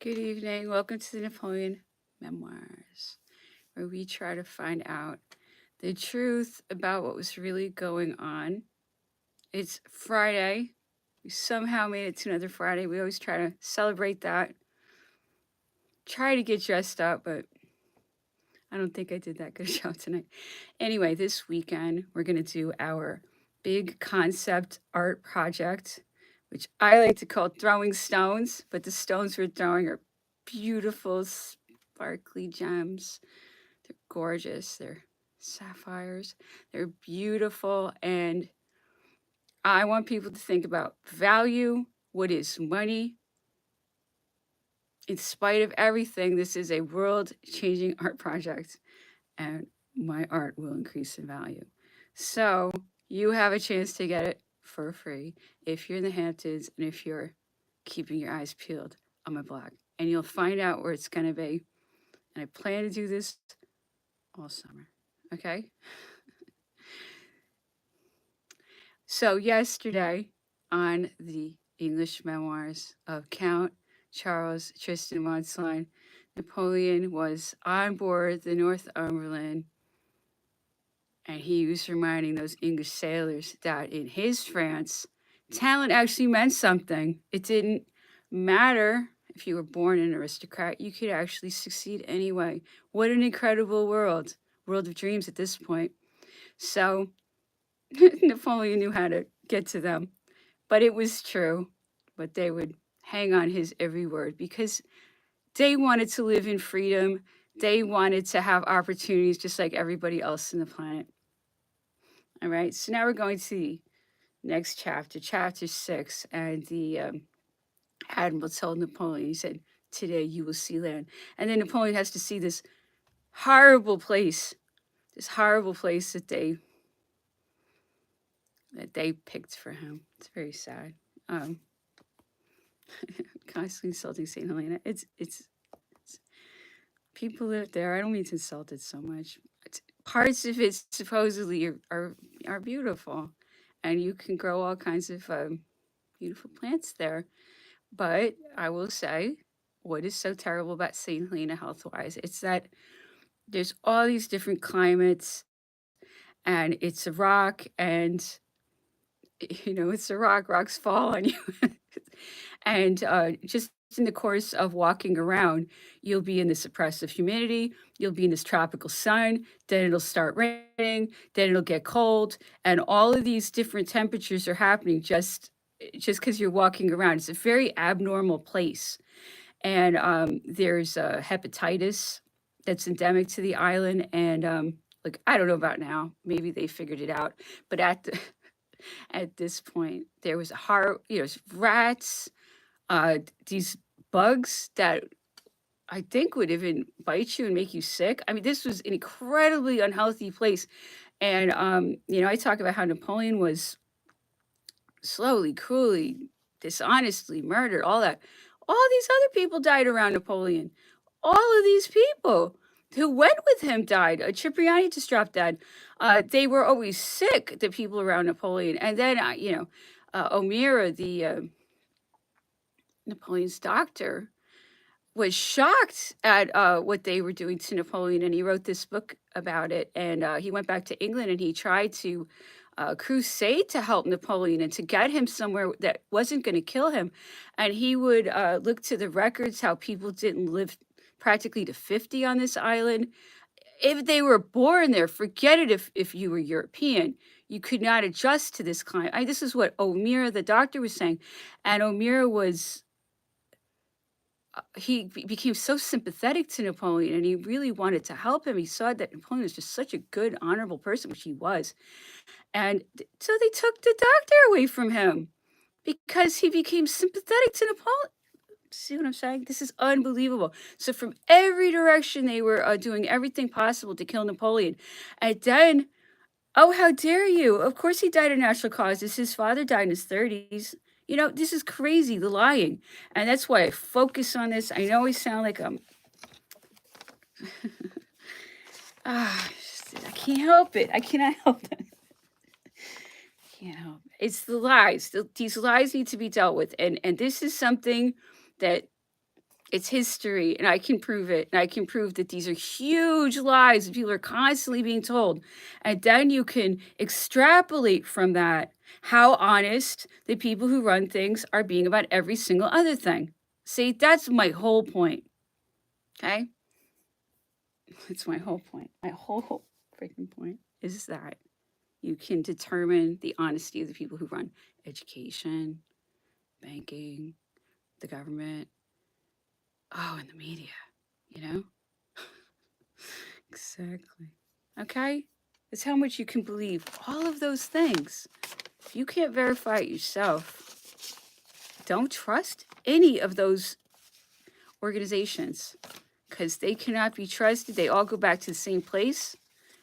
Good evening. Welcome to the Napoleon Memoirs, where we try to find out the truth about what was really going on. It's Friday. We somehow made it to another Friday. We always try to celebrate that. Try to get dressed up, but I don't think I did that good a job tonight. Anyway, this weekend, we're going to do our big concept art project, which I like to call throwing stones, but the stones we're throwing are beautiful, sparkly gems. They're gorgeous. They're sapphires. They're beautiful. And I want people to think about value. What is money? In spite of everything, this is a world changing art project, and my art will increase in value. So you have a chance to get it for free if you're in the Hamptons and if you're keeping your eyes peeled on my blog. And you'll find out where it's going to be. And I plan to do this all summer. Okay? So, yesterday on the English memoirs of Count Charles Tristan Montslin, Napoleon was on board the Northumberland, and he was reminding those English sailors that in his France, talent actually meant something. It didn't matter if you were born an aristocrat, you could actually succeed anyway. What an incredible world of dreams at this point. So, Napoleon knew how to get to them, but it was true. But they would hang on his every word because they wanted to live in freedom. They wanted to have opportunities just like everybody else on the planet. All right, so now we're going to the next chapter, chapter 6. And the admiral told Napoleon, he said, "Today you will see land." And then Napoleon has to see this horrible place that they picked for him. It's very sad. Constantly insulting St. Helena. It's people live there. I don't mean to insult it so much. Parts of it supposedly are beautiful, and you can grow all kinds of beautiful plants there. But I will say, what is so terrible about St. Helena health-wise? It's that there's all these different climates, and it's a rock, and it's a rock. Rocks fall on you, and just in the course of walking around, you'll be in this oppressive humidity, you'll be in this tropical sun, then it'll start raining, then it'll get cold, and all of these different temperatures are happening just because you're walking around. It's a very abnormal place, and there's hepatitis that's endemic to the island, and like I don't know about now, maybe they figured it out, but at this point there was rats, these bugs that I think would even bite you and make you sick. I mean, this was an incredibly unhealthy place. And, I talk about how Napoleon was slowly, cruelly, dishonestly murdered, all that. All these other people died around Napoleon. All of these people who went with him died. Cipriani just dropped dead. They were always sick, the people around Napoleon. And then, O'Meara, the Napoleon's doctor, was shocked at what they were doing to Napoleon, and he wrote this book about it. And he went back to England and he tried to crusade to help Napoleon and to get him somewhere that wasn't going to kill him. And he would look to the records how people didn't live practically to 50 on this island. If they were born there, forget it if you were European. You could not adjust to this climate. This is what O'Meara, the doctor, was saying. And O'Meara was he became so sympathetic to Napoleon, and he really wanted to help him. He saw that Napoleon was just such a good, honorable person, which he was. And so they took the doctor away from him because he became sympathetic to Napoleon. See what I'm saying? This is unbelievable. So from every direction, they were doing everything possible to kill Napoleon. And then, oh, how dare you? Of course he died of natural causes. His father died in his 30s. This is crazy, the lying. And that's why I focus on this. I know I sound like I can't help it. I cannot help it. I can't help it. It's the lies. These lies need to be dealt with. And this is something that It's history, and I can prove it. And I can prove that these are huge lies that people are constantly being told. And then you can extrapolate from that how honest the people who run things are being about every single other thing. See, that's my whole point. Okay? That's my whole point. My whole freaking point is that you can determine the honesty of the people who run education, banking, the government, and the media, you know? Exactly. Okay? That's how much you can believe all of those things. If you can't verify it yourself, don't trust any of those organizations because they cannot be trusted. They all go back to the same place.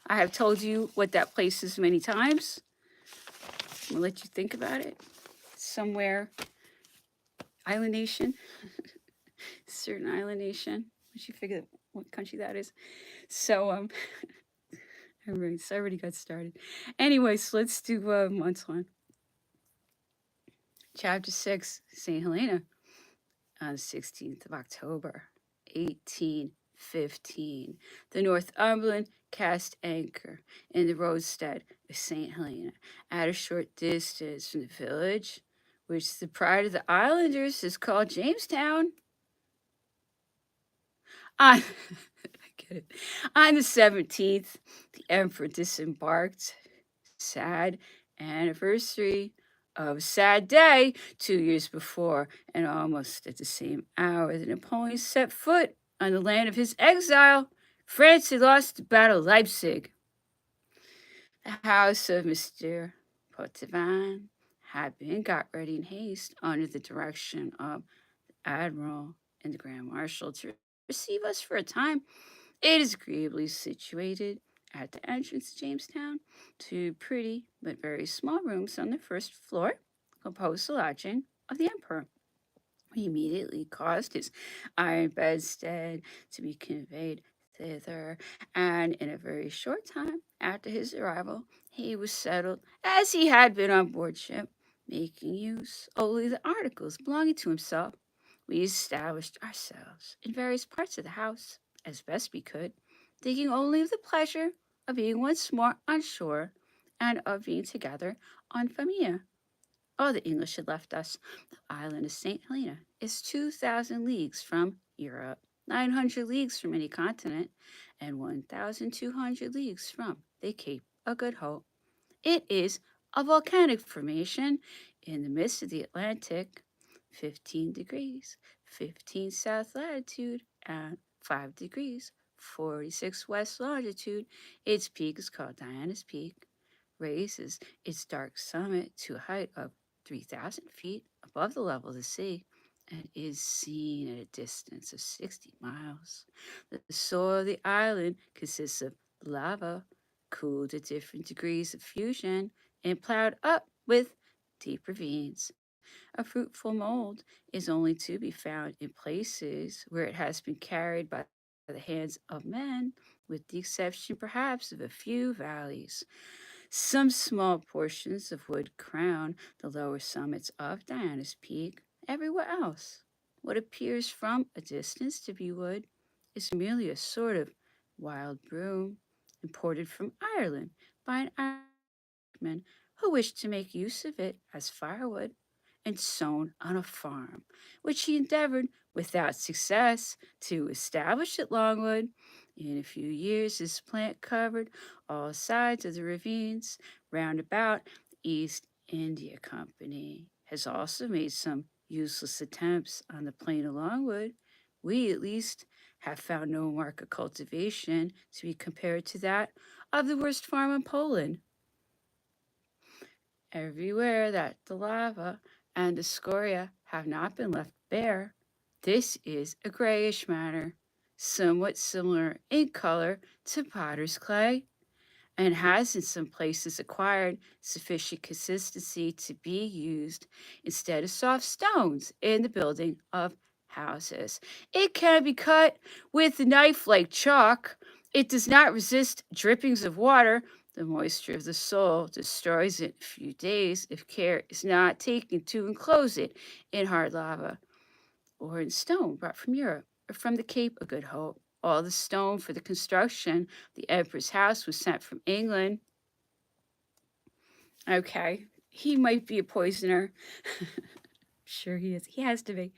I have told you what that place is many times. I'm going to let you think about it. Somewhere, island nation, certain island nation. Once you figure what country that is. So, all right, so I already got started. Anyways, let's do Montalon. Chapter 6, St. Helena, on the 16th of October, 1815. The Northumberland cast anchor in the roadstead of St. Helena at a short distance from the village, which the pride of the islanders is called Jamestown. On, I get it. On the 17th, the emperor disembarked. Sad anniversary of a sad day 2 years before, and almost at the same hour that Napoleon set foot on the land of his exile, France had lost the Battle of Leipzig. The house of Mr. Poitevin had been got ready in haste under the direction of the Admiral and the Grand Marshal to receive us for a time. It is agreeably situated at the entrance to Jamestown. Two pretty but very small rooms on the first floor compose the lodging of the emperor. He immediately caused his iron bedstead to be conveyed thither, and in a very short time after his arrival, he was settled as he had been on board ship, making use only of the articles belonging to himself. We established ourselves in various parts of the house as best we could, thinking only of the pleasure of being once more on shore and of being together en famille. All the English had left us. The island of St. Helena is 2,000 leagues from Europe, 900 leagues from any continent, and 1,200 leagues from the Cape of Good Hope. It is a volcanic formation in the midst of the Atlantic, 15 degrees, 15 south latitude, and 5 degrees, 46 west longitude. Its peak is called Diana's Peak, raises its dark summit to a height of 3,000 feet above the level of the sea, and is seen at a distance of 60 miles. The soil of the island consists of lava, cooled at different degrees of fusion, and plowed up with deep ravines. A fruitful mold is only to be found in places where it has been carried by the hands of men, with the exception perhaps of a few valleys. Some small portions of wood crown the lower summits of Diana's Peak. Everywhere else, what appears from a distance to be wood is merely a sort of wild broom imported from Ireland by an Irishman who wished to make use of it as firewood and sown on a farm, which he endeavored without success to establish at Longwood. In a few years, this plant covered all sides of the ravines round about. The East India Company has also made some useless attempts on the plain of Longwood. We, at least, have found no mark of cultivation to be compared to that of the worst farm in Poland. Everywhere that the lava and the scoria have not been left bare, this is a grayish matter, somewhat similar in color to potter's clay, and has in some places acquired sufficient consistency to be used instead of soft stones in the building of houses. It can be cut with a knife like chalk. It does not resist drippings of water. The moisture of the soil destroys it in a few days if care is not taken to enclose it in hard lava. or in stone brought from Europe, or from the Cape of Good Hope. All the stone for the construction of the emperor's house was sent from England. Okay, he might be a poisoner. Sure he is. He has to be.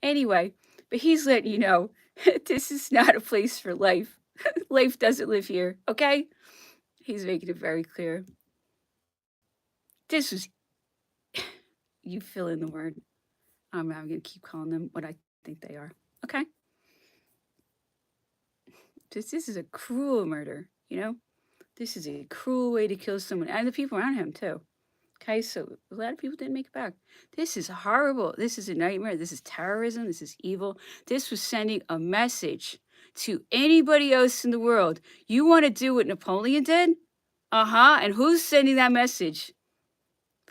Anyway, but he's letting you know this is not a place for life. Life doesn't live here, okay? He's making it very clear. This was, you fill in the word. I'm going to keep calling them what I think they are, okay? This is a cruel murder, you know? This is a cruel way to kill someone, and the people around him, too. Okay, so a lot of people didn't make it back. This is horrible. This is a nightmare. This is terrorism. This is evil. This was sending a message to anybody else in the world. You want to do what Napoleon did? And who's sending that message?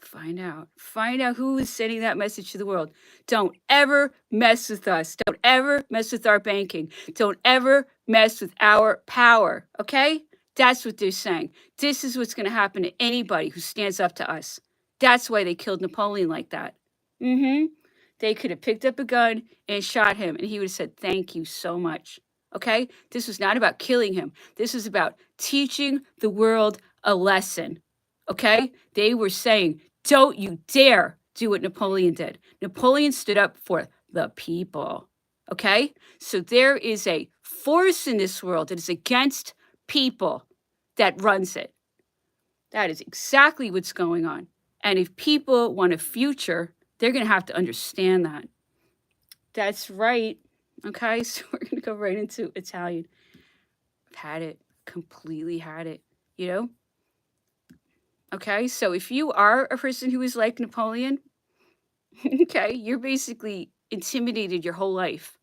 Find out. Find out who is sending that message to the world. Don't ever mess with us. Don't ever mess with our banking. Don't ever mess with our power, okay? That's what they're saying. This is what's going to happen to anybody who stands up to us. That's why they killed Napoleon like that. They could have picked up a gun and shot him, and he would have said, thank you so much. Okay? This was not about killing him. This was about teaching the world a lesson. Okay? They were saying, don't you dare do what Napoleon did. Napoleon stood up for the people. Okay? So there is a force in this world that is against people that runs it. That is exactly what's going on. And if people want a future, they're going to have to understand that. That's right. Okay, so we're going to go right into Italian. I've had it, completely had it, you know? Okay, so if you are a person who is like Napoleon, okay, you're basically intimidated your whole life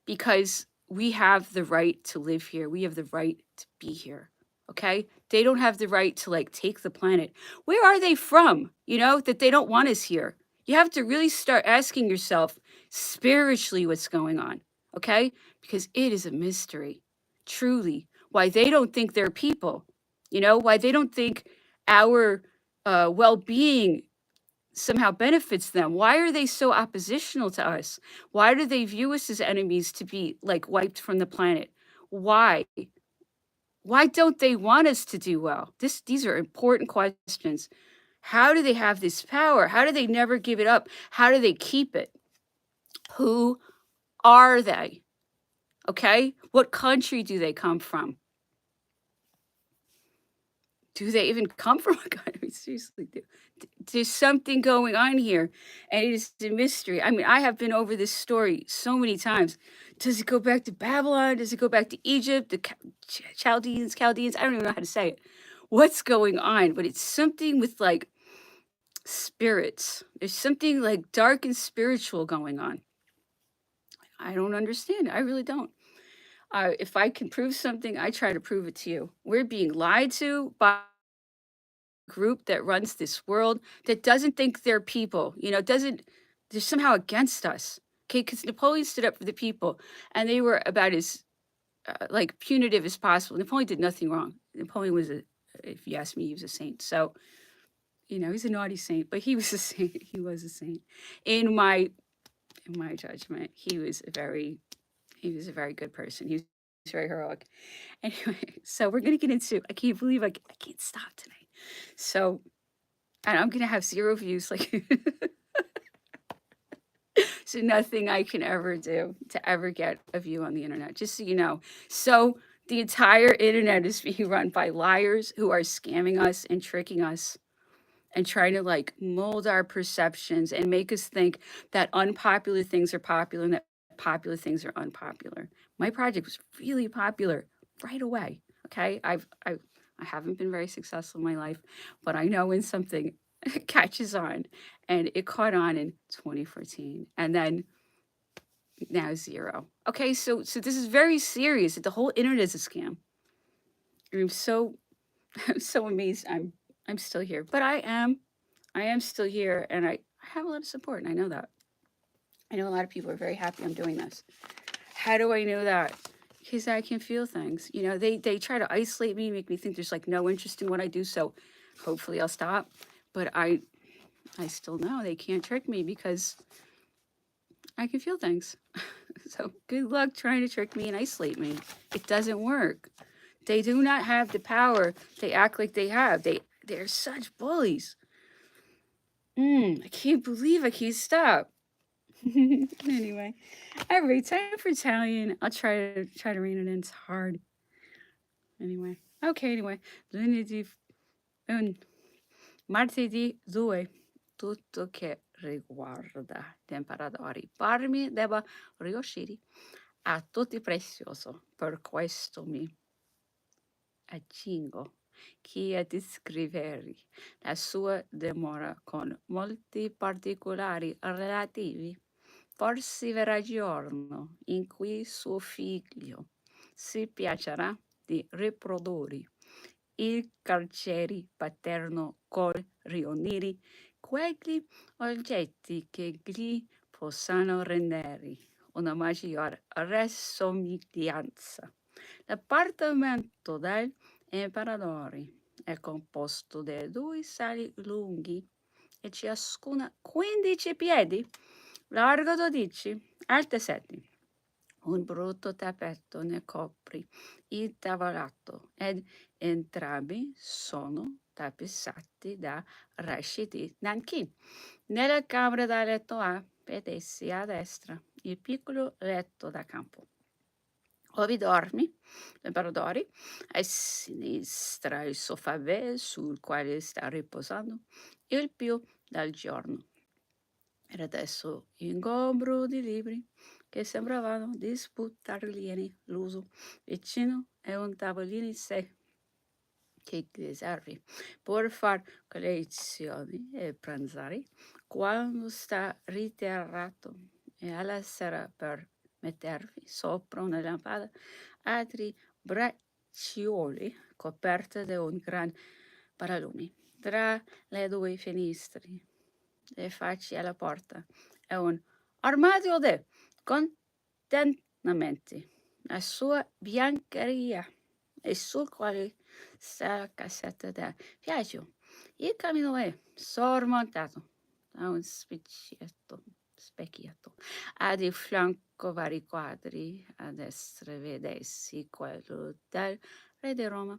because we have the right to live here. We have the right to be here. Okay, they don't have the right to like take the planet. Where are they from? You know, that they don't want us here. You have to really start asking yourself spiritually what's going on. Okay, because it is a mystery, truly, why they don't think they're people. You know, why they don't think our well-being somehow benefits them. Why are they so oppositional to us? Why do they view us as enemies to be like wiped from the planet? Why? Why don't they want us to do well? These are important questions. How do they have this power? How do they never give it up? How do they keep it? Who are they? Okay? What country do they come from? Do they even come from a country? Seriously, there's something going on here, and it is a mystery. I mean, I have been over this story so many times. Does it go back to Babylon? Does it go back to Egypt? The Chaldeans? I don't even know how to say it. What's going on? But it's something with like spirits. There's something like dark and spiritual going on. I don't understand it. I really don't. If I can prove something, I try to prove it to you. We're being lied to by a group that runs this world that doesn't think they're people, you know, they're somehow against us. Okay, because Napoleon stood up for the people, and they were about as like punitive as possible. Napoleon did nothing wrong. Napoleon was if you ask me, he was a saint. So, you know, he's a naughty saint, but he was a saint. He was a saint. In my judgment, he was a very good person. He was very heroic. Anyway, so we're gonna get into. I can't believe I can't stop tonight. So, and I'm gonna have 0 views, like so nothing I can ever do to ever get a view on the internet. Just so you know. So the entire internet is being run by liars who are scamming us and tricking us and trying to like mold our perceptions and make us think that unpopular things are popular and that popular things are unpopular. My project was really popular right away. Okay, I haven't been very successful in my life, but I know when something catches on, and it caught on in 2014, and then now 0. Okay, so this is very serious. The whole internet is a scam. I'm so amazed. I'm still here, but I am still here, and I have a lot of support, and I know that. I know a lot of people are very happy I'm doing this. How do I know that? Because I can feel things. You know, they try to isolate me, make me think there's like no interest in what I do. So hopefully I'll stop. But I still know they can't trick me because I can feel things. So good luck trying to trick me and isolate me. It doesn't work. They do not have the power they act like they have. They're such bullies. I can't believe I can't stop. Anyway, every time for Italian, I'll try to rein it in. It's hard. Anyway, okay. Anyway, lunedì, un, martedì 2, tutto che riguarda gli imperatori. Parmi debba riuscire a tutti prezioso. Per questo mi accingo chi a descrivere la sua dimora con molti particolari relativi. Forse verrà giorno in cui suo figlio si piacerà di riprodurre il carcere paterno col riunire quegli oggetti che gli possano rendere una maggiore rassomiglianza. L'appartamento dell'imperatore è composto da 2 sali lunghi e ciascuna 15 piedi, largo 12, alto 7. Un brutto tappeto ne copre il tavolato ed entrambi sono tappezzati da Rashidi Nankin. Nella camera da letto A, vedessi a destra il piccolo letto da campo. Ove dormi, l'imperatore, a sinistra il sofà verde sul quale sta riposando il più del giorno. Era adesso ingombro di libri che sembravano disputargliene l'uso. Vicino è un tavolino in sé che gli serve per far colazione e pranzare quando sta ritirato e alla sera per mettervi sopra una lampada altri braccioli coperte da un gran paralume. Tra le 2 finestre, le facce alla porta, è un armadio di contenimenti, la sua biancheria e sul quale sta la cassetta da viaggio. Il camino è sormontato da un specchietto. A di fianco vari quadri, a destra vedessi quello del re di Roma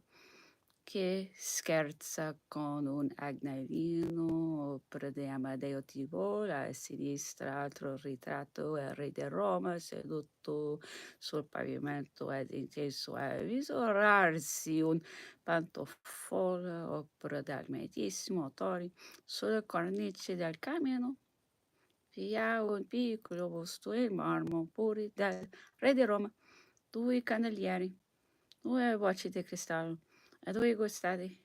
che scherza con un agnellino, opera di Amadeo Tivola, a sinistra altro ritratto del re di Roma seduto sul pavimento ed inteso a visorarsi un pantofolo, opera del medesimo autore, sulle cornici del camino. Via un piccolo busto in marmo pure del re di Roma, 2 candelieri, 2 voci di cristallo e 2 gustati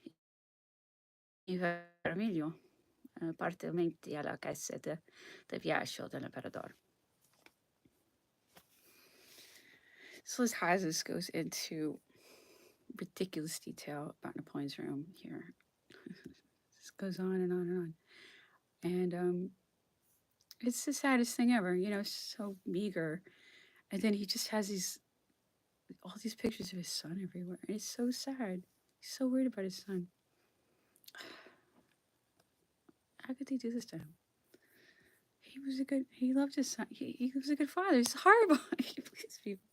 in vermiglio, appartenenti alla cassetta di viaggio dell'imperatore. So this Hazes goes into ridiculous detail about Napoleon's room here. This goes on and on and on. And it's the saddest thing ever, so meager. And then he just has all these pictures of his son everywhere. And it's so sad. He's so worried about his son. How could they do this to him? He loved his son. He was a good father. It's horrible. He pleased people.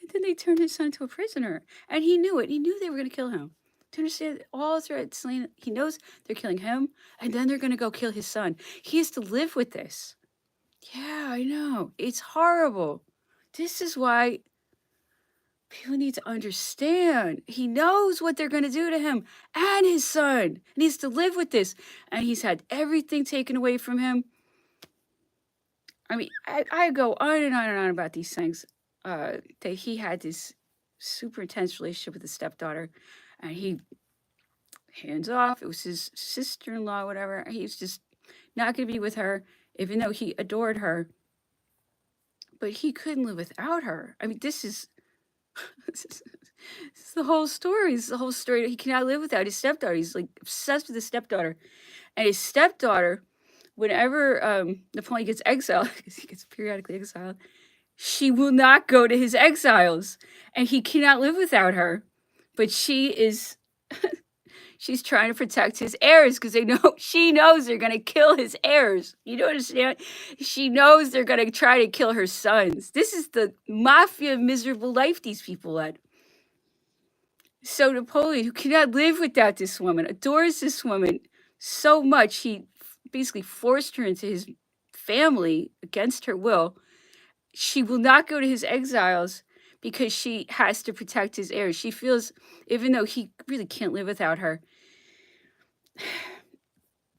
And then they turned his son into a prisoner. And he knew it. He knew they were going to kill him. To understand all throughout Selena, he knows they're killing him. And then they're going to go kill his son. He has to live with this. Yeah, I know. It's horrible. This is why people need to understand. He knows what they're going to do to him and his son. He needs to live with this. And he's had everything taken away from him. I mean, I go on and on and on about these things. That he had this super intense relationship with his stepdaughter. And he hands off. It was his sister-in-law, whatever. He was just not going to be with her, even though he adored her. But he couldn't live without her. I mean, this is the whole story. This is the whole story. He cannot live without his stepdaughter. He's like obsessed with his stepdaughter. And his stepdaughter, whenever Napoleon gets exiled, because he gets periodically exiled, she will not go to his exiles. And he cannot live without her. But she is She's trying to protect his heirs because she knows they're gonna kill his heirs. You don't understand? She knows they're gonna try to kill her sons. This is the mafia miserable life these people led. So Napoleon, who cannot live without this woman, adores this woman so much, he basically forced her into his family against her will. She will not go to his exiles because she has to protect his heirs. She feels, even though he really can't live without her,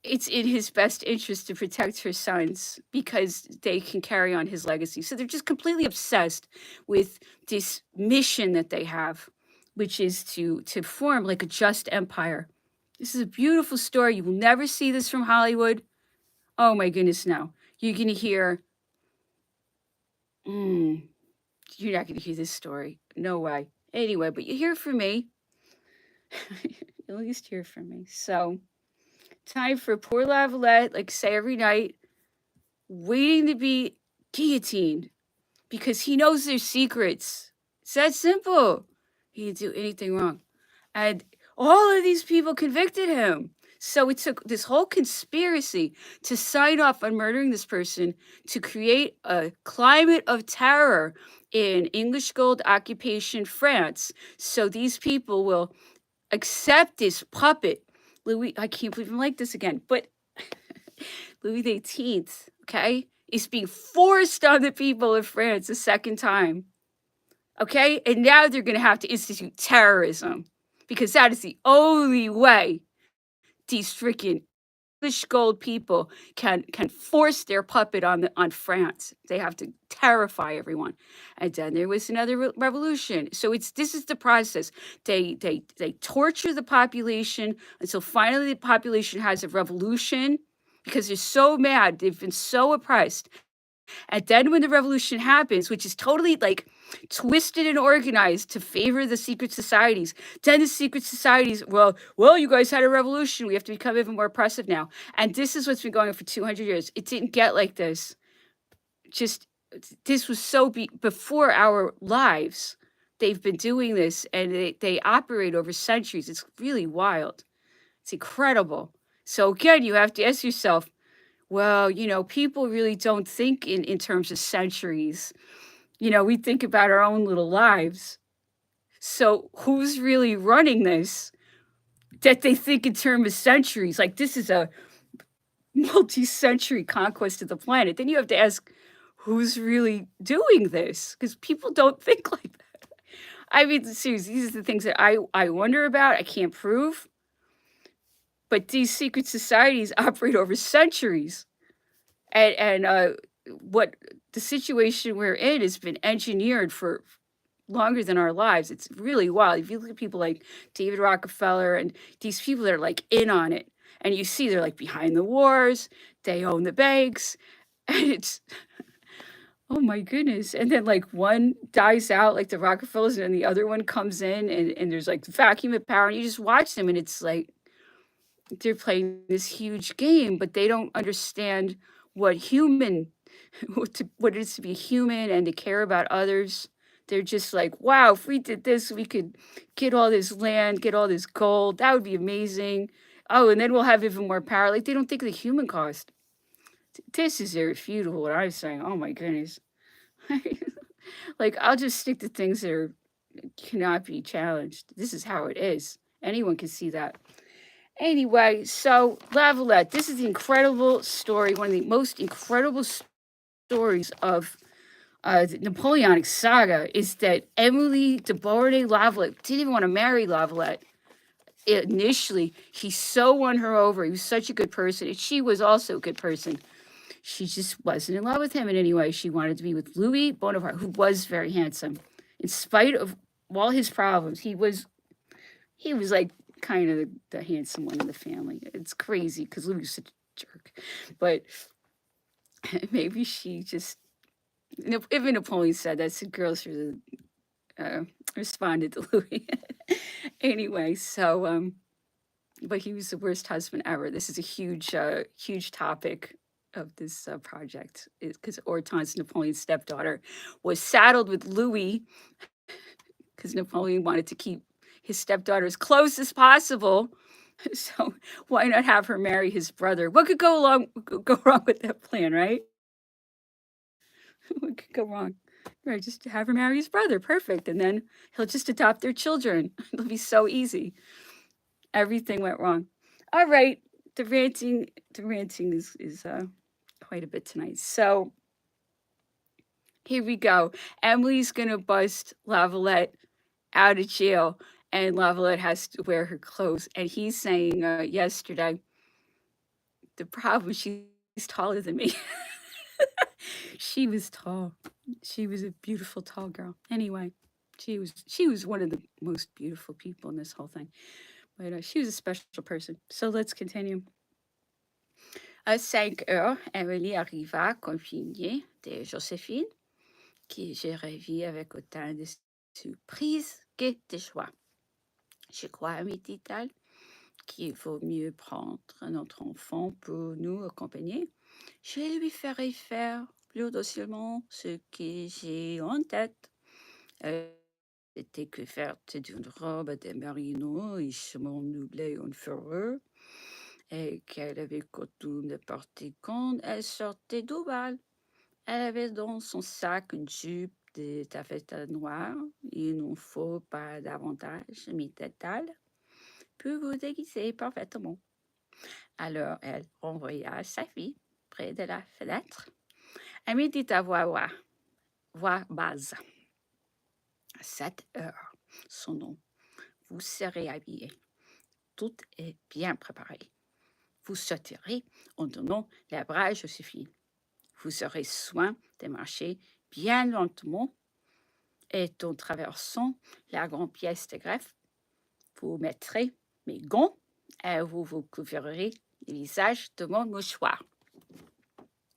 it's in his best interest to protect her sons because they can carry on his legacy. So they're just completely obsessed with this mission that they have, which is to form like a just empire. This is a beautiful story. You will never see this from Hollywood. Oh my goodness, no. You're going to hear, you're not going to hear this story. No way. Anyway, but you hear from me. You'll at least hear from me. So, time for poor Lavalette, like say every night, waiting to be guillotined because he knows their secrets. It's that simple. He didn't do anything wrong. And all of these people convicted him. So it took this whole conspiracy to sign off on murdering this person to create a climate of terror in English Gold occupation France. So these people will accept this puppet. Louis, I can't believe I'm like this again, but Louis XVIII, okay, is being forced on the people of France a second time. Okay, and now they're going to have to institute terrorism because that is the only way these freaking English Gold people can force their puppet on France. They have to terrify everyone. And then there was another revolution. So this is the process. They torture the population until finally the population has a revolution because they're so mad. They've been so oppressed. And then when the revolution happens, which is totally like twisted and organized to favor the secret societies, then the secret societies, well, you guys had a revolution. We have to become even more oppressive now. And this is what's been going on for 200 years. It didn't get like this. This was so before our lives. They've been doing this and they operate over centuries. It's really wild. It's incredible. So again, you have to ask yourself, well, people really don't think in terms of centuries. We think about our own little lives. So who's really running this that they think in terms of centuries? Like this is a multi-century conquest of the planet. Then you have to ask, who's really doing this? Because people don't think like that. I mean, seriously, these are the things that I wonder about. I can't prove. But these secret societies operate over centuries. And what the situation we're in has been engineered for longer than our lives. It's really wild. If you look at people like David Rockefeller and these people that are like in on it, and you see they're like behind the wars, they own the banks, and it's, oh my goodness. And then like one dies out, like the Rockefellers, and then the other one comes in and there's like vacuum of power, and you just watch them and it's like they're playing this huge game, but they don't understand what it is to be human and to care about others. They're just like, wow, if we did this, we could get all this land, get all this gold. That would be amazing. Oh, and then we'll have even more power. Like they don't think of the human cost. This is irrefutable, what I'm saying. Oh my goodness. Like I'll just stick to things that cannot be challenged. This is how it is. Anyone can see that. Anyway, so Lavalette, this is the incredible story, one of the most incredible stories of the Napoleonic saga is that Emily de Beauharnais Lavalette didn't even want to marry Lavalette. Initially, he so won her over. He was such a good person, and she was also a good person. She just wasn't in love with him in any way. She wanted to be with Louis Bonaparte, who was very handsome. In spite of all his problems, he was like kind of the handsome one in the family. It's crazy because Louis was such a jerk. But maybe she just, even Napoleon said that, so girls really responded to Louis. Anyway, so, but he was the worst husband ever. This is a huge topic of this project, because Hortense, Napoleon's stepdaughter, was saddled with Louis because Napoleon wanted to keep his stepdaughter as close as possible So why not have her marry his brother? What could go wrong with that plan, right? What could go wrong? Right, just have her marry his brother. Perfect. And then he'll just adopt their children. It'll be so easy. Everything went wrong. All right. The ranting is quite a bit tonight. So here we go. Emily's gonna bust Lavalette out of jail, and Lavalette has to wear her clothes. And he's saying yesterday, the problem, she's taller than me. She was tall. She was a beautiful tall girl. Anyway, she was one of the most beautiful people in this whole thing. But she was a special person. So let's continue. À 5 heures, Emily arriva accompagnée de Joséphine, qui je revis avec autant de surprise que de joie. Je crois, me dit-elle, qu'il vaut mieux prendre notre enfant pour nous accompagner. Je lui ferai faire plus docilement ce que j'ai en tête. Elle était couverte d'une robe de merino richement doublée en fourrure, et qu'elle avait coutume de porter quand elle sortait du bal. Elle avait dans son sac une jupe de taffetas noir. Il n'en faut pas davantage, dit-elle, pour vous déguiser parfaitement. Alors elle renvoya sa fille près de la fenêtre. Elle me dit à voix basse, à 7 heures, son nom, vous serez habillé. Tout est bien préparé. Vous sauterez en donnant les bras à Joséphine. Vous aurez soin de marcher bien lentement et en traversant la grande pièce de greffe, vous mettrez mes gants et vous vous couvrirez le visage de mon mouchoir.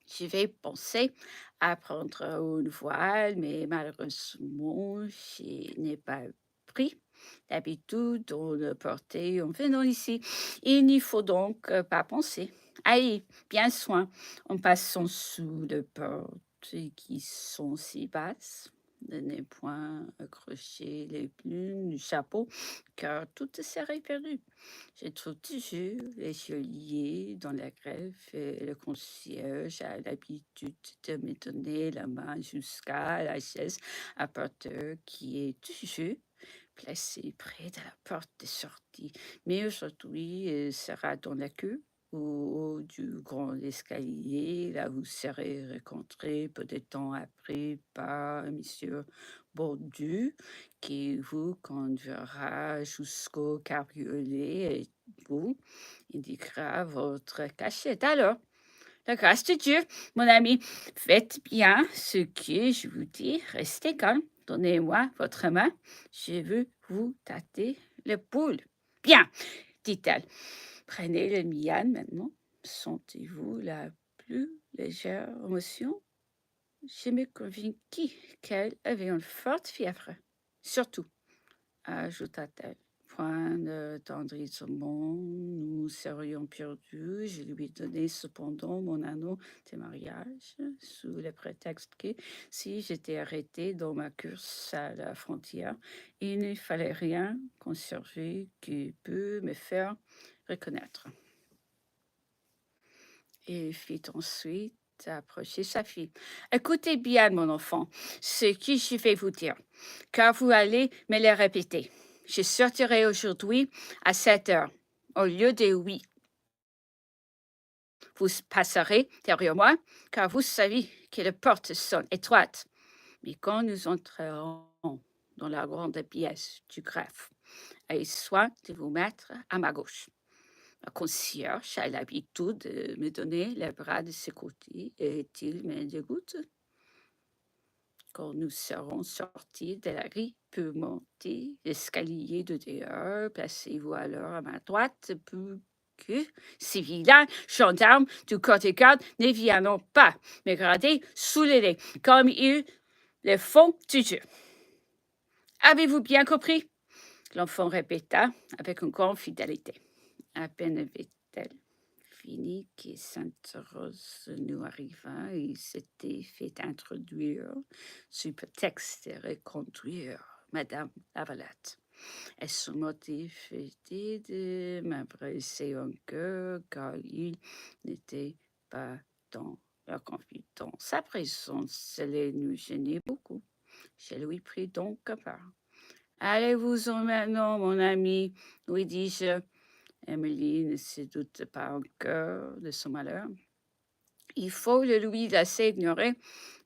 Je vais penser à prendre une voile, mais malheureusement, je n'ai pas pris l'habitude de le porter en venant ici. Il n'y faut donc pas penser. Allez, bien soin en passant sous les portes qui sont si basses. Ne n'ai point accroché les plumes du chapeau, car tout serait perdu. Je trouve toujours les geôliers dans la greffe et le concierge a l'habitude de me donner la main jusqu'à la chaise à porteur qui est toujours placé près de la porte de sortie. Mais aujourd'hui, il sera dans la queue au haut du grand escalier. Là, vous serez rencontré peu de temps après par Monsieur Bordu qui vous conduira jusqu'au cabriolet et vous indiquera votre cachette. Alors, la grâce de Dieu, mon ami, faites bien ce que je vous dis. Restez calme. Donnez-moi votre main. Je veux vous tâter l'épaule. Bien, dit-elle. Prenez le mian maintenant. Sentez-vous la plus légère émotion? Je me convainquis qu'elle avait une forte fièvre. Surtout, ajouta-t-elle, point de tendrissement, nous serions perdus. Je lui donnai cependant mon anneau de mariage, sous le prétexte que, si j'étais arrêtée dans ma course à la frontière, il ne fallait rien conserver qui peut me faire reconnaître. Il fit ensuite approcher sa fille. Écoutez bien, mon enfant, ce que je vais vous dire, car vous allez me le répéter. Je sortirai aujourd'hui à 7 heures, au lieu de 8. Vous passerez derrière moi, car vous savez que les portes sont étroites. Mais quand nous entrerons dans la grande pièce du greffe, ayez soin de vous mettre à ma gauche. La concierge a l'habitude de me donner les bras de ses côtés et il me dégoûte. Quand nous serons sortis de la rue pour monter l'escalier de dehors, placez-vous alors à ma droite pour que ces vilains gendarmes du corps de garde ne viennent pas me garder sous le nez, comme ils le font toujours. Avez-vous bien compris? L'enfant répéta avec une grande fidélité. À peine avait-elle fini que Sainte Rose nous arriva et s'était fait introduire sous prétexte de reconduire Madame Lavalette. Elles sont motivées de m'embrasser en cœur car il n'était pas dans leur confidence. Sa présence allait nous gêner beaucoup. Je lui pris donc part. Allez-vous-en maintenant, mon ami, lui dis-je. Emily ne se doute pas encore de son malheur. Il faut le lui laisser ignorer.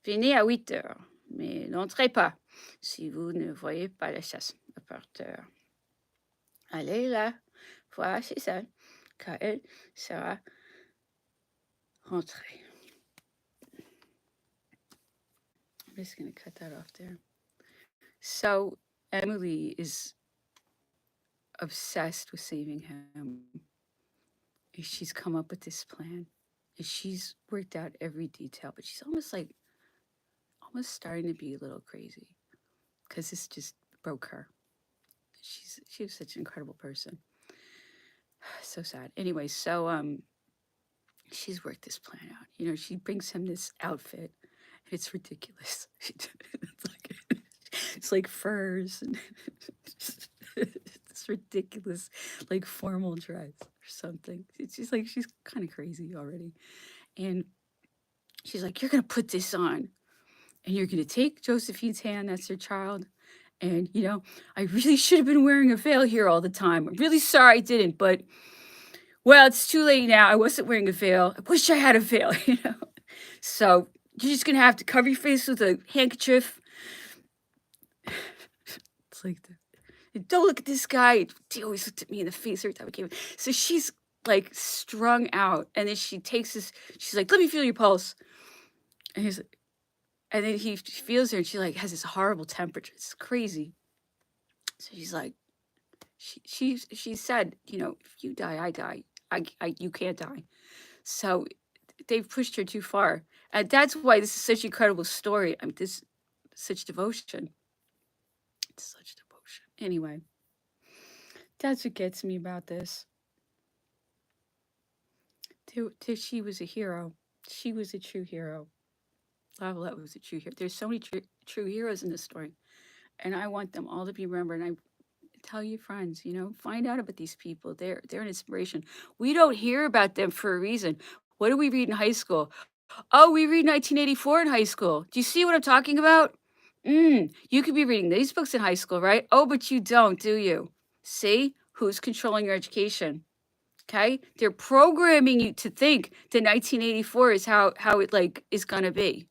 Venez à 8 heures, mais n'entrez pas si vous ne voyez pas la chasse à porteur. Allez là, voir chez elle, car elle sera rentrée. I'm just going to cut that off there. So Emily is obsessed with saving him. And she's come up with this plan. And she's worked out every detail, but she's almost starting to be a little crazy because this just broke her. She was such an incredible person. So sad. Anyway, so she's worked this plan out. You know, she brings him this outfit, and it's ridiculous. It's like furs and it's ridiculous, like formal dress or something. She's kind of crazy already, and she's like, "You're gonna put this on, and you're gonna take Josephine's hand. That's her child." And, you know, I really should have been wearing a veil here all the time. I'm really sorry I didn't, but, well, it's too late now. I wasn't wearing a veil. I wish I had a veil, you know. So you're just going to have to cover your face with a handkerchief. It's like, don't look at this guy. He always looked at me in the face every time I came in. So she's like strung out. And then she takes this, she's like, let me feel your pulse. And he's like, and then he feels her and she like has this horrible temperature. It's crazy. So she's like, she said, you know, if you die, I die. You can't die. So they've pushed her too far. And that's why this is such an incredible story. I mean, such devotion. It's such devotion. Anyway, that's what gets me about this. She was a hero. She was a true hero. Lavalette was a true hero. There's so many true heroes in this story. And I want them all to be remembered. And I tell your friends, you know, find out about these people. They're an inspiration. We don't hear about them for a reason. What do we read in high school? Oh, we read 1984 in high school. Do you see what I'm talking about? You could be reading these books in high school, right? Oh, but you don't, do you? See? Who's controlling your education? Okay? They're programming you to think that 1984 is how it like is going to be.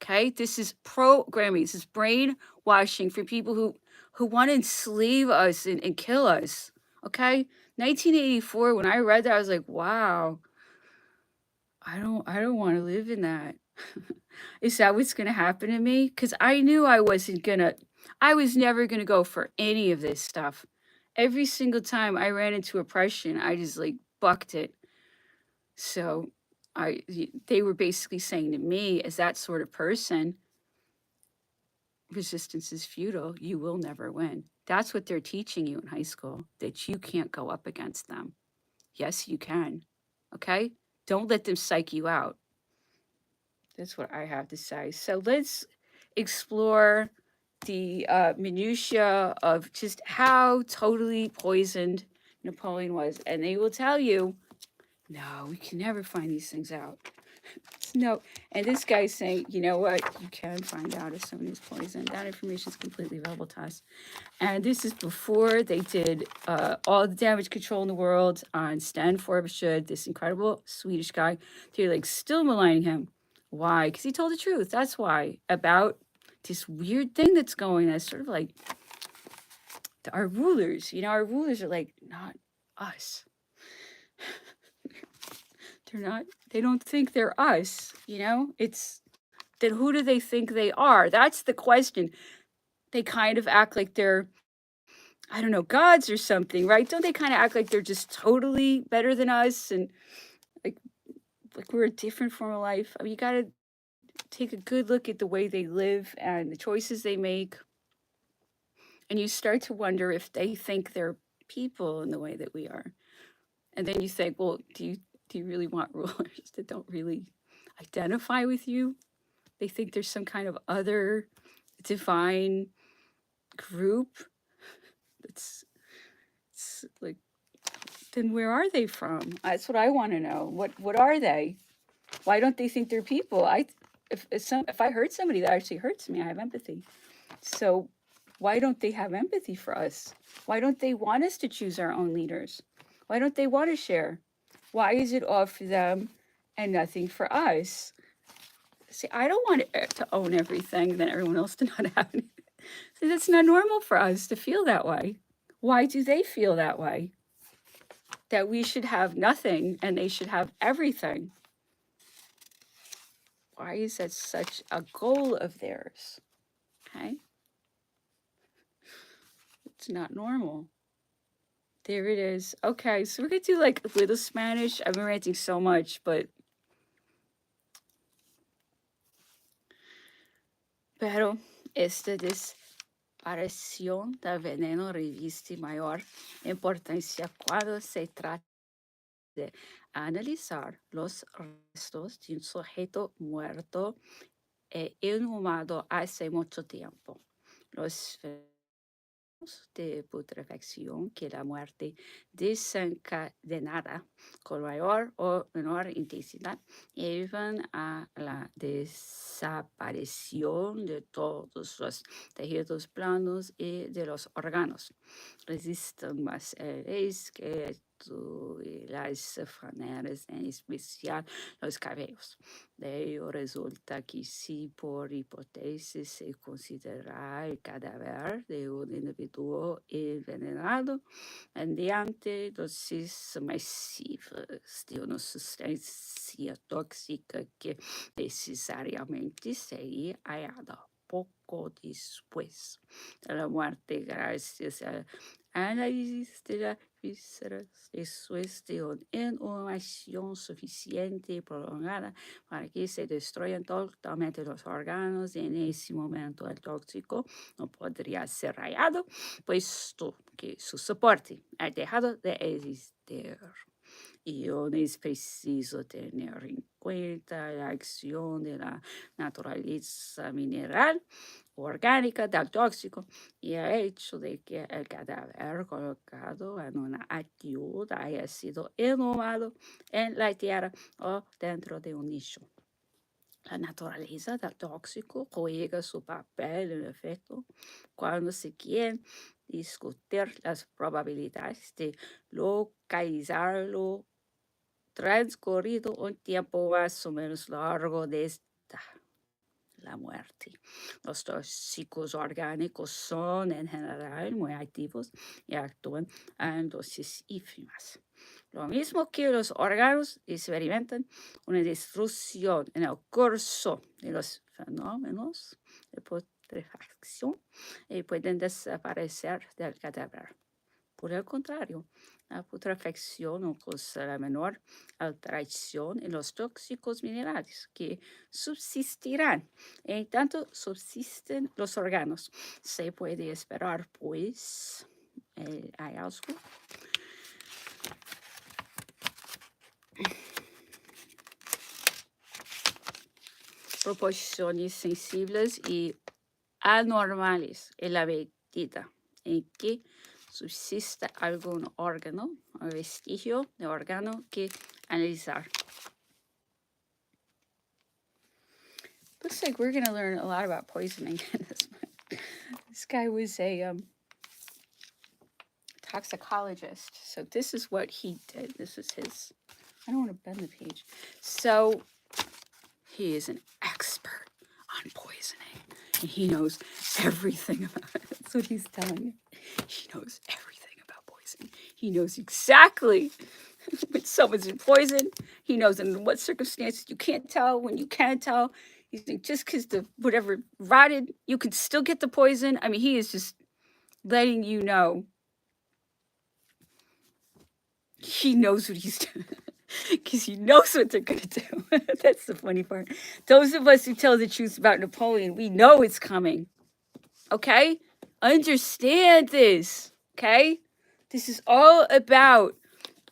Okay? This is programming. This is brainwashing for people who want to enslave us and kill us. Okay? 1984, when I read that, I was like, wow, I don't want to live in that. Is that what's going to happen to me? Because I knew I was never going to go for any of this stuff. Every single time I ran into oppression, I just like bucked it. So they were basically saying to me, as that sort of person, resistance is futile. You will never win. That's what they're teaching you in high school, that you can't go up against them. Yes, you can. Okay? Don't let them psych you out. That's what I have to say. So let's explore the minutiae of just how totally poisoned Napoleon was. And they will tell you, no, we can never find these things out. No. And this guy's saying, you know what? You can find out if someone is poisoned. That information is completely available to us. And this is before they did all the damage control in the world on Stan Forbeshood, this incredible Swedish guy. They're like still maligning him. Why? Because he told the truth. That's why. About this weird thing that's going on. It's sort of like our rulers. You know, our rulers are like, not us. They don't think they're us, you know? Then who do they think they are? That's the question. They kind of act like they're, I don't know, gods or something, right? Don't they kind of act like they're just totally better than us and like we're a different form of life? I mean, you got to take a good look at the way they live and the choices they make. And you start to wonder if they think they're people in the way that we are. And then you think, well, do you really want rulers that don't really identify with you? They think there's some kind of other divine group It's like, then where are they from? That's what I want to know. What are they? Why don't they think they're people? If I hurt somebody, that actually hurts me. I have empathy. So why don't they have empathy for us? Why don't they want us to choose our own leaders? Why don't they want to share? Why is it all for them and nothing for us? See, I don't want to own everything, then everyone else to not have it. See, that's not normal for us to feel that way. Why do they feel that way? That we should have nothing and they should have everything. Why is that such a goal of theirs? Okay? It's not normal. There it is. Okay, so we're going to do like a little Spanish. I've been ranting so much, but... Pero esta disparición del veneno reviste mayor importancia cuando se trata de analizar los restos de un sujeto muerto e inhumado hace mucho tiempo. Los de putrefacción que la muerte desencadenada con mayor o menor intensidad llevan a la desaparición de todos los tejidos planos y de los órganos. Resisten más el que las faneras, en especial los cabellos. De ello resulta que si por hipótesis se considera el cadáver de un individuo envenenado mediante dosis masivas de una sustancia tóxica que necesariamente sería hallada poco después de la muerte gracias al análisis de las vísceras. Eso es de una inhumación suficiente y prolongada para que se destruyan totalmente los órganos. En ese momento el tóxico no podría ser hallado, puesto que su soporte ha dejado de existir. Y no es preciso tener en cuenta la acción de la naturaleza mineral orgánica del tóxico y el hecho de que el cadáver colocado en una ataúd haya sido inhumado en la tierra o dentro de un nicho. La naturaleza del tóxico juega su papel, en efecto, cuando se quieren discutir las probabilidades de localizarlo transcurrido un tiempo más o menos largo desde la muerte. Los tóxicos orgánicos son en general muy activos y actúan en dosis ínfimas. Lo mismo que los órganos experimentan una destrucción en el curso de los fenómenos de putrefacción y pueden desaparecer del cadáver. Por el contrario, la putrefacción no causa la menor alteración en los tóxicos minerales que subsistirán. En tanto subsisten los órganos, se puede esperar, pues, el hallazgo proporciones sensibles y anormales en la medida en que subsista algún órgano o vestigio de órgano que analizar. Looks like we're going to learn a lot about poisoning in this one. This guy was a toxicologist. So this is what he did. This is his, I don't want to bend the page. So he is an expert on poisoning. And he knows everything about it. That's what he's telling you. He knows everything about poisoning. He knows exactly when someone's been poisoned. He knows in what circumstances you can't tell, when you can tell. He's like, just because the whatever rotted, you could still get the poison. I mean, he is just letting you know. He knows what he's doing. Because he knows what they're going to do. That's the funny part. Those of us who tell the truth about Napoleon, we know it's coming. Okay? Understand this. Okay? This is all about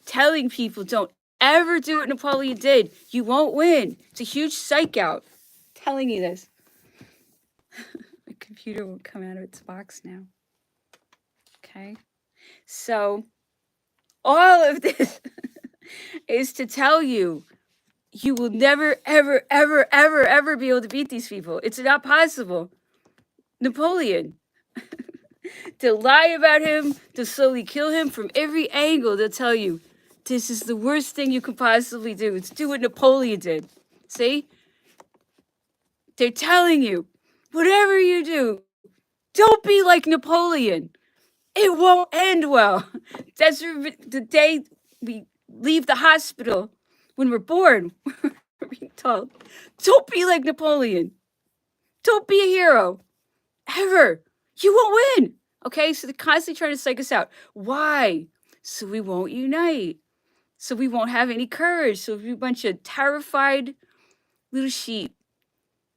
telling people don't ever do what Napoleon did. You won't win. It's a huge psych out. I'm telling you this. My computer won't come out of its box now. Okay. So all of this is to tell you, you will never, ever, ever, ever, ever be able to beat these people. It's not possible. Napoleon. To lie about him, to slowly kill him from every angle, they'll tell you, this is the worst thing you could possibly do. It's do what Napoleon did. See? They're telling you, whatever you do, don't be like Napoleon. It won't end well. That's the day we leave the hospital when we're born. We're being told, don't be like Napoleon. Don't be a hero. Ever. You won't win. Okay, so they're constantly trying to psych us out. Why? So we won't unite. So we won't have any courage. So we'll be a bunch of terrified little sheep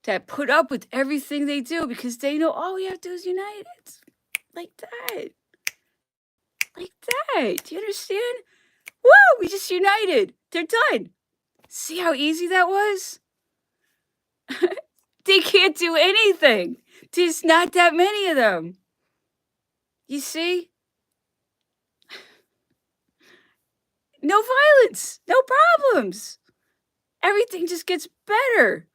that put up with everything they do because they know all we have to do is unite. It's like that. Like that. Do you understand? Woo! We just united. They're done. See how easy that was? They can't do anything. There's not that many of them. You see? No violence, no problems. Everything just gets better.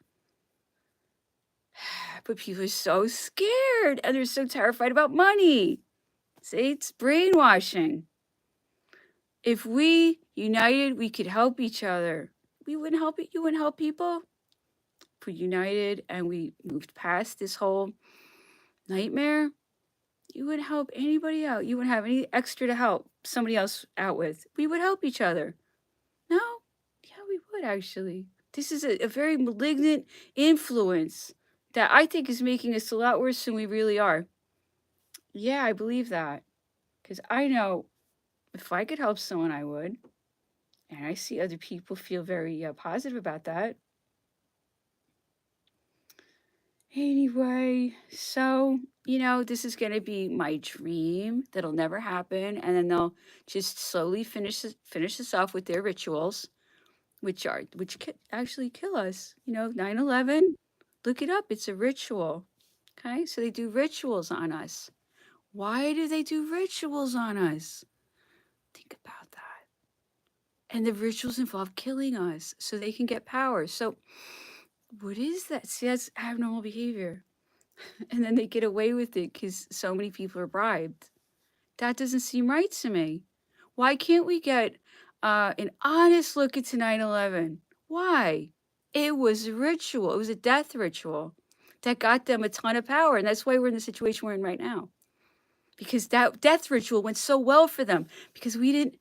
But people are so scared and they're so terrified about money. See, it's brainwashing. If we united, we could help each other. We wouldn't help it. You wouldn't help people. If we united and we moved past this whole nightmare, you wouldn't help anybody out. You wouldn't have any extra to help somebody else out with. We would help each other. No? Yeah, we would actually. This is a very malignant influence that I think is making us a lot worse than we really are. Yeah, I believe that. Because I know if I could help someone, I would. And I see other people feel very positive about that. Anyway, so, this is going to be my dream that'll never happen. And then they'll just slowly finish us off with their rituals, which actually kill us. 9/11, look it up. It's a ritual. Okay, so they do rituals on us. Why do they do rituals on us? Think about that. And the rituals involve killing us so they can get power. So what is that? See, that's abnormal behavior. And then they get away with it because so many people are bribed. That doesn't seem right to me. Why can't we get an honest look into 9/11? Why? It was a ritual. It was a death ritual that got them a ton of power. And that's why we're in the situation we're in right now. Because that death ritual went so well for them. Because we didn't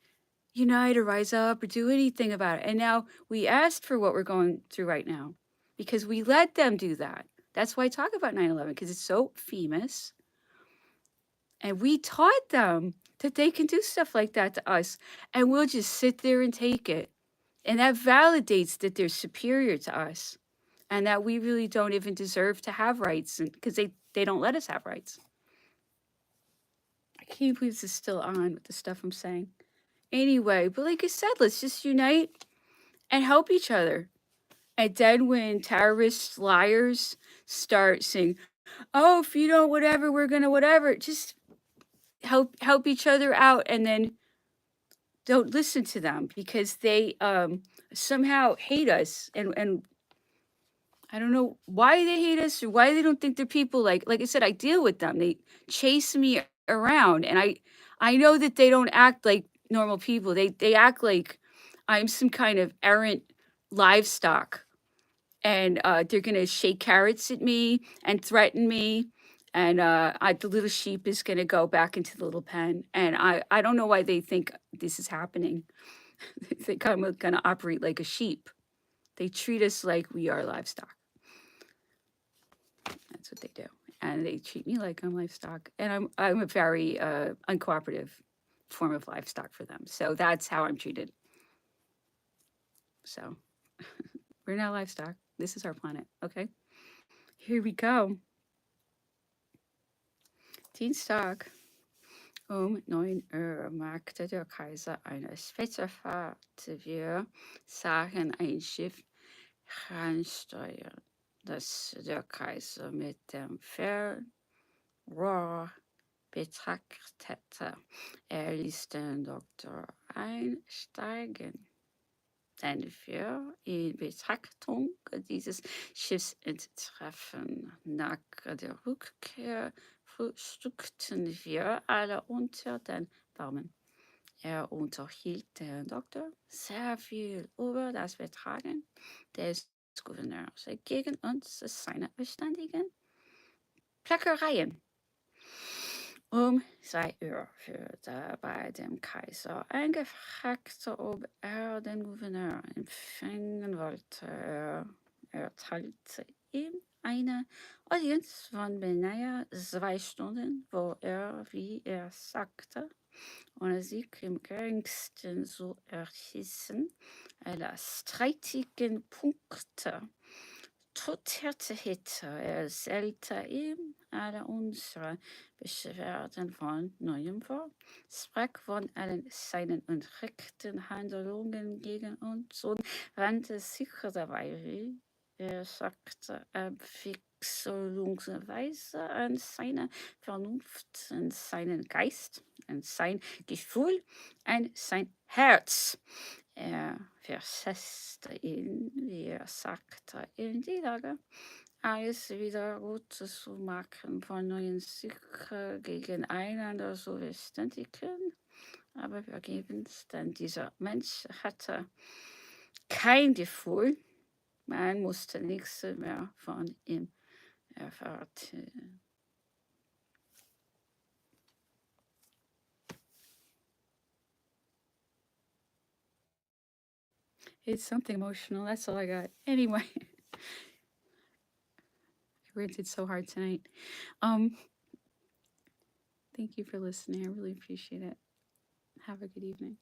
unite or rise up or do anything about it. And now we asked for what we're going through right now. Because we let them do that. That's why I talk about 9/11. Because it's so famous. And we taught them that they can do stuff like that to us. And we'll just sit there and take it. And that validates that they're superior to us. And that we really don't even deserve to have rights. Because they don't let us have rights. I can't believe this is still on with the stuff I'm saying. Anyway, but like I said, let's just unite and help each other. And then when terrorists, liars start saying, oh, if you don't whatever, we're going to whatever, just help each other out and then don't listen to them because they somehow hate us and I don't know why they hate us or why they don't think they're people. Like I said, I deal with them. They chase me around and I know that they don't act like normal people. They act like I'm some kind of errant livestock. And they're going to shake carrots at me and threaten me. And the little sheep is going to go back into the little pen. And I don't know why they think this is happening. They think I'm going to operate like a sheep. They treat us like we are livestock. That's what they do. And they treat me like I'm livestock. And I'm a very uncooperative form of livestock for them. So that's how I'm treated. So we're not livestock. This is our planet. Okay. Here we go. Dienstag um 9 Uhr machte der Kaiser eine Spitzerfahrt. Wir sahen ein Schiff heransteuern, das der Kaiser mit dem Fernrohr betrachtete. Er ließ den Doktor einsteigen. Denn für in Betrachtung dieses Schiffsentreffen nach der Rückkehr frühstückten wir alle unter den Bäumen. Er unterhielt den Doktor sehr viel über das Betragen des Gouverneurs gegen uns seine beständigen Plackereien. 2 Uhr wurde bei dem Kaiser eingefragt, ob er den Gouverneur empfangen wollte. Er erteilte ihm eine Audienz von beinahe 2 Stunden, wo er, wie er sagte, ohne sich im geringsten zu erschießen, alle streitigen Punkte trotzdem hätte. Er erzählte ihm alle unsere Beschwerden von neuem vor, sprach von allen seinen unrechten Handlungen gegen uns und wandte sich dabei, wie er sagte, abwechslungsweise an seine Vernunft, an seinen Geist, an sein Gefühl, an sein Herz. Er versetzte ihn, wie er sagte, in die Lage, alles wieder gut zu machen, von neuem sich gegeneinander zu verständigen, aber vergebens, denn dieser Mensch hatte kein Gefühl, man musste nichts mehr von ihm erwarten. It's something emotional. That's all I got. Anyway, I ranted so hard tonight. Thank you for listening. I really appreciate it. Have a good evening.